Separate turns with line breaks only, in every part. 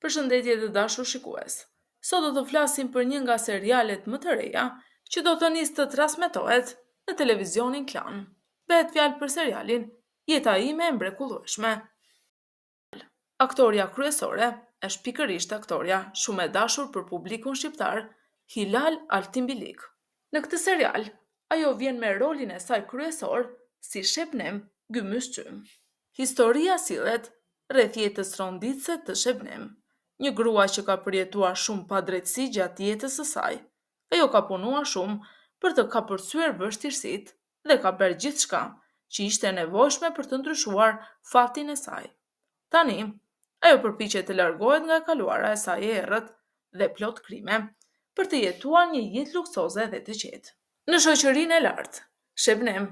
Përshëndetje të dashur shikues. Sot do të flasim për një nga serialet më të reja që do të nisë të transmetohet në televizionin Klan. Bëhet fjalë për serialin Jeta ime e mrekullueshme. Aktoria kryesore është pikërisht aktoria shumë e dashur për publikun shqiptar, Hilal Altimbilik. Në këtë serial, ajo vjen me rolin e saj kryesor si Shebnem Gümüşçy. Historia sillet rreth jetës ronditëse të Shebnem, një grua që ka përjetuar shumë padrejtësi gjatë jetës së saj. Ajo ka punuar shumë për të kapërcyer vështirësitë dhe ka bërë gjithçka që ishte e nevojshme për të ndryshuar fatin e saj. Tani, ajo përpiqet të largohet nga e kaluara e saj e errët dhe plot krime për të jetuar një jetë luksoze dhe të qetë. Në shoqërinë e lartë, Shebnem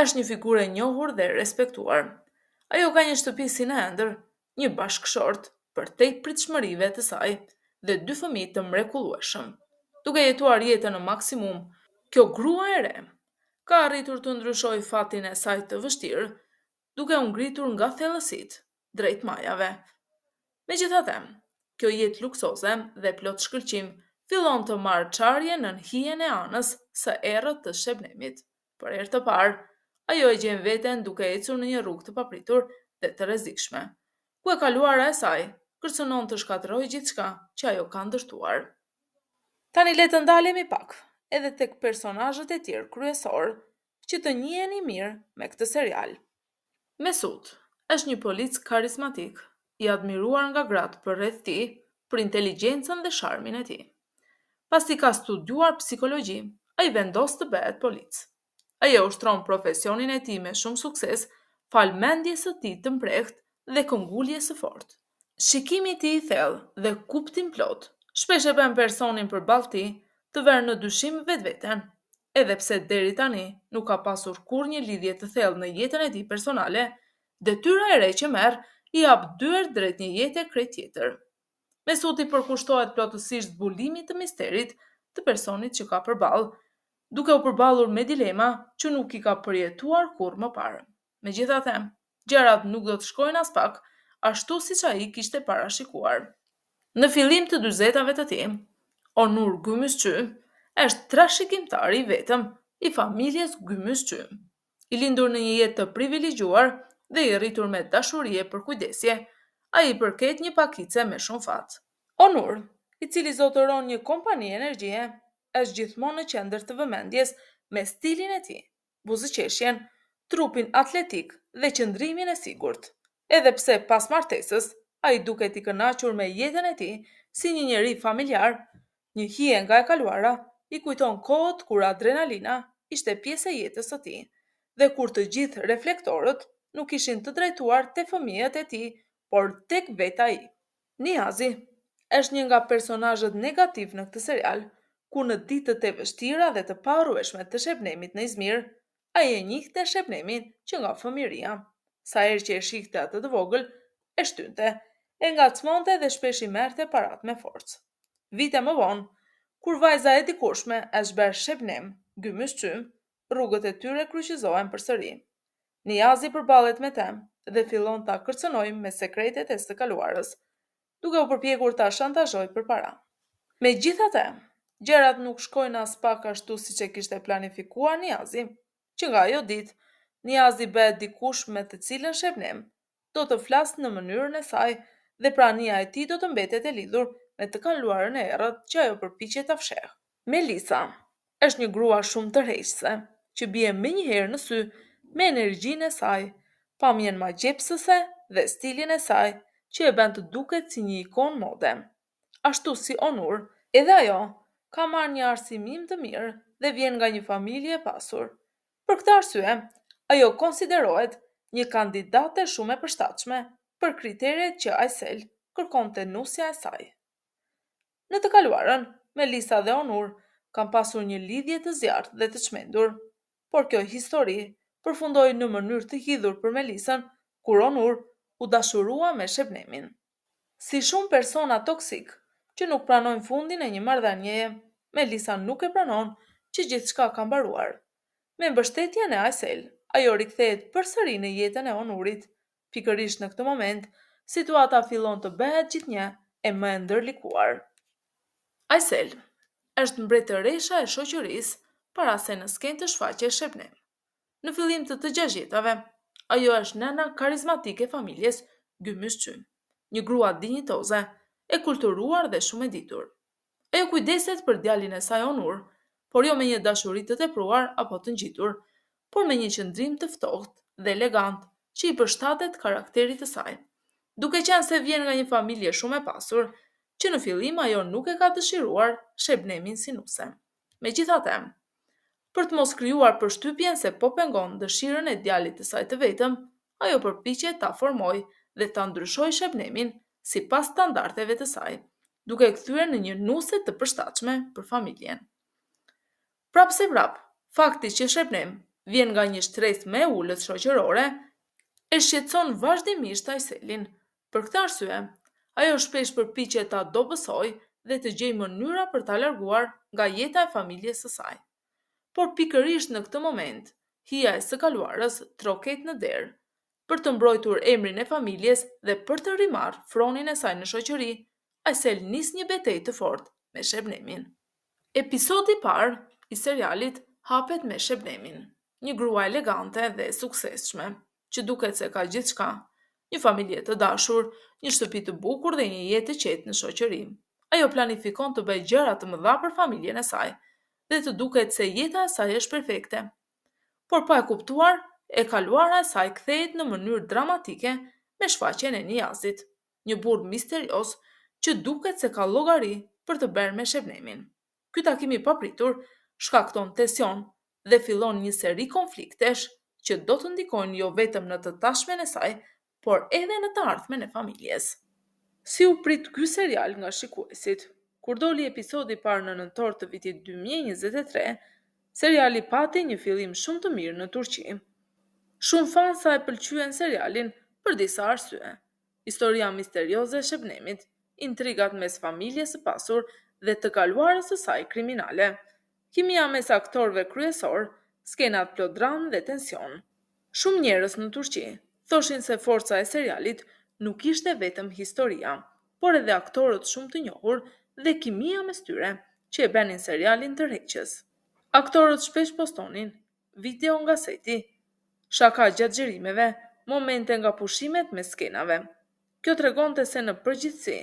është një figurë e njohur dhe e respektuar. Ajo ka një shtëpi si në ëndër, një bashkëshort për te pritshmërive të saj dhe 2 fëmijë të mrekullueshëm. Duke jetuar jetën në maksimum, kjo grua e re ka arritur të ndryshojë fatin e saj të vështirë, duke u ngritur nga thellësitë drejt majave. Megjithatë, kjo jetë luksoze dhe plot shkëlqim fillon të marrë çarje në hijen e anës së errët të Shebnemit. Për herë të parë, ajo e gjen veten duke ecur në një rrugë të papritur dhe të rrezikshme, ku e kaluara e saj kërcënon të shkatërrojë gjithçka që ajo ka ndërtuar. Tani le të ndalemi pak edhe tek personazhet e tjerë kryesor që të njiheni mirë me këtë serial. Mesut është një polic karizmatik, i admiruar nga gratë përreth tij për inteligjencën dhe sharmin e tij. Pasi ka studiuar psikologji, ai vendos të bëhet polic. Ai e ushtron profesionin e tij me shumë sukses, fal mendjes së tij të mprehtë dhe kënguljes së fortë. Shikimi i tij i thellë dhe kuptim plot shpesh e bën personin përballë tij të vërë në dyshim vetveten, edhe pse deri tani nuk ka pasur kurrë një lidhje të thellë në jetën e tij personale, detyra e re që merr i hap dyer drejt një jete krejt tjetër. Mesuti përkushtohet plotësisht zbulimit të misterit të personit që ka përballë, duke u përballur me dilema që nuk i ka përjetuar kurrë më parë. Megjithatë, gjërat nuk do të shkojnë as pak ashtu siç ai kishte parashikuar. Në fillim të 40-tave të tij, Onur Gümüşçy është trashëgimtar i vetëm i familjes Gümüşçy. I lindur në një jetë të privilegjuar dhe i rritur me dashuri e përkujdesje, ai i përket një pakice me shumë fat. Onur, i cili zotëron një kompani energjie, është gjithmonë në qendër të vëmendjes me stilin e tij, buzëqeshjen, trupin atletik dhe qëndrimin e sigurt. Edhe pse pas martesës, ai duket i kënaqur me jetën e tij si një njeri familjar, një hije nga e kaluara i kujton kohët kur adrenalina ishte pjesë e jetës së tij dhe kur të gjithë reflektorët nuk ishin të drejtuar te fëmijët e tij, por tek vetë ai. Niazi është një nga personazhet negativ në këtë serial, ku në ditët e vështira dhe të paharrueshme të Shebnemit në Izmir, ai e njihte Shebnemin që nga fëmiria. Sa herë që e shihte atë të vogël, e shtynte, e ngacmonte dhe shpesh i merrte parat me forcë. Vite më vonë, kur vajza e dikushme është bërë Shebnem Gümüşçy, rrugët e tyre kryqizohen përsëri. Niazi përballet me të dhe fillon ta kërcënojë me sekretet e së kaluarës, duke u përpjekur ta shantazhojë për para. Megjithatë, gjërat nuk shkojnë as pak ashtu siç e kishte planifikuar Niazi, që nga ajo ditë Niazi bëhet dikush me të cilën Shebnem do të flasë në mënyrën e saj dhe prania e tij do të mbetet e lidhur me të kaluarën e errët që ajo përpiqet ta fshehë. Melisa është një grua shumë tërheqëse, që bie menjëherë në sy me energjinë e saj, pamjen magjepsëse dhe stilin e saj që e bën të duket si një ikon mode. Ashtu si Onur, edhe ajo ka marrë një arsimim të mirë dhe vjen nga një familje e pasur. Për këtë arsye, ajo konsiderohet një kandidate shumë e përshtatshme për kriteret që Aysel kërkonte nusja e saj. Në të kaluarën, Melisa dhe Onur kanë pasur një lidhje të zjarrt dhe të çmendur, por kjo histori përfundoi në mënyrë të hidhur për Melisën, kur Onur u dashurua me Shebnemin. Si shumë persona toksik që nuk pranojnë fundin e një marrëdhënieje, Melisa nuk e pranon që gjithçka ka mbaruar. Me mbështetjen e Aysel, ajo rikthehet përsëri në jetën e Onurit. Pikërisht në këtë moment, situata fillon të bëhet gjithnjë e më e ndërlikuar. Aysel është mbretëresha e shoqërisë para se në skenë të shfaqej Shebnem. Në fillim të gjashjetave, ajo është nëna karizmatike e familjes Gümüşçy, një grua dinjitoze, e kulturuar dhe shumë e ditur. Ajo kujdeset për djalin e saj Onur, por jo me një dashuri të tepruar apo të ngjitur, por me një qëndrim të ftohtë dhe elegant që i përshtatet karakterit të saj. Duke qenë se vjen nga një familje shumë e pasur, që në fillim ajo nuk e ka dëshiruar Shebnemin si nuse. Megjithatë, për të mos krijuar përshtypjen se po pengon dëshirën e djalit të saj të vetëm, ajo përpiqet ta formojë dhe ta ndryshojë Shebnemin sipas standardeve të saj, duke e kthyer në një nuse të përshtatshme për familjen. Prap se prap, fakti që Shebnem vjen nga një shtresë më e ulët shoqërore, e shqetëson vazhdimisht Ayselin. Për këtë arsye, ajo shpesh përpiqet ta dobësojë dhe të gjejë mënyra për ta larguar nga jeta e familjes së saj. Por pikërisht në këtë moment, hija e së kaluarës troket në derë. Për të mbrojtur emrin e familjes dhe për të rimarrë fronin e saj në shoqëri, Aysel nis një betejë të fortë me Shebnemin. Episodi i parë i serialit hapet me Shebnemin, një grua elegante dhe suksesshme, që duket se ka gjithçka, një familje të dashur, një shtëpi të bukur dhe një jetë të qetë në shoqëri. Ajo planifikon të bëjë gjëra të mëdha për familjen e saj dhe të duket se jeta e saj është perfekte. Por pa e kuptuar, e kaluara e saj kthehet në mënyrë dramatike me shfaqjen e Niazit, një burr misterios që duket se ka llogari për të bërë me Shebnemin. Ky takim i papritur shkakton tension dhe fillon një seri konfliktesh që do të ndikojnë jo vetëm në të tashmen e saj, por edhe në të ardhmen e familjes. Si u prit ky serial nga shikuesit? Kur doli episodi i parë në nëntor të vitit 2023, seriali pati një fillim shumë të mirë në Turqi. Shumë fansa e pëlqyen serialin për disa arsye. Historia misterioze e Shebnemit, intrigat mes familjes së pasur dhe të kaluarës së saj kriminale, kimia mes aktorëve kryesor, skenat plot dramë dhe tension. Shumë njerëz në Turqi thoshin se forca e serialit nuk ishte vetëm historia, por edhe aktorët shumë të njohur dhe kimia mes tyre që e bënin serialin tërheqës. Aktorët shpesh postonin video nga seti, shaka gjatë xhirimeve, momente nga pushimet me skenave. Kjo tregonte se në përgjithësi,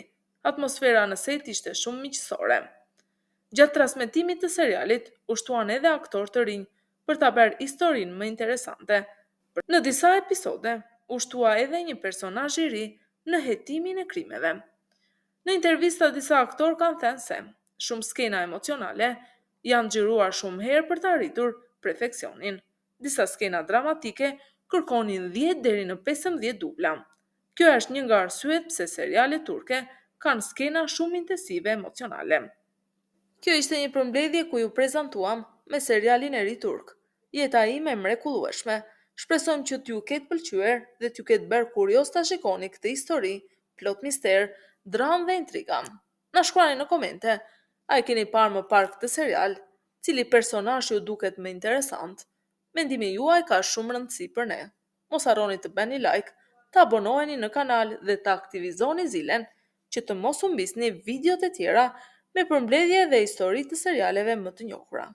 atmosfera në set ishte shumë miqësore. Gjatë transmetimit të serialit, u shtuan edhe aktorë të rinj për ta bërë historinë më interesante. Në disa episode, u shtua edhe një personazh i ri në hetimin e krimeve. Në intervista disa aktorë kanë thënë se shumë skena emocionale janë xhiruar shumë herë për të arritur perfeksionin. Disa skena dramatike kërkonin 10 deri në 15 dubla. Kjo është një nga arsyet pse serialet turke kanë skena shumë intensive emocionale. Kjo ishte një përmbledhje ku ju prezantuam me serialin e ri turk. Jeta ime e mrekullueshme. Shpresojmë që t'ju ketë pëlqyer dhe t'ju ketë bërë kurioz ta shikoni këtë histori, plot mister, dramë dhe intriga. Na shkruani në komente, a e keni parë më parë këtë serial? Cili personazh ju duket më interesant? Mendimi juaj ka shumë rëndësi për ne. Mos harroni të bëni like, të abonoheni në kanal dhe të aktivizoni zilen që të mos humbisni videot e tjera me përmbledhje dhe histori të serialeve më të njohura.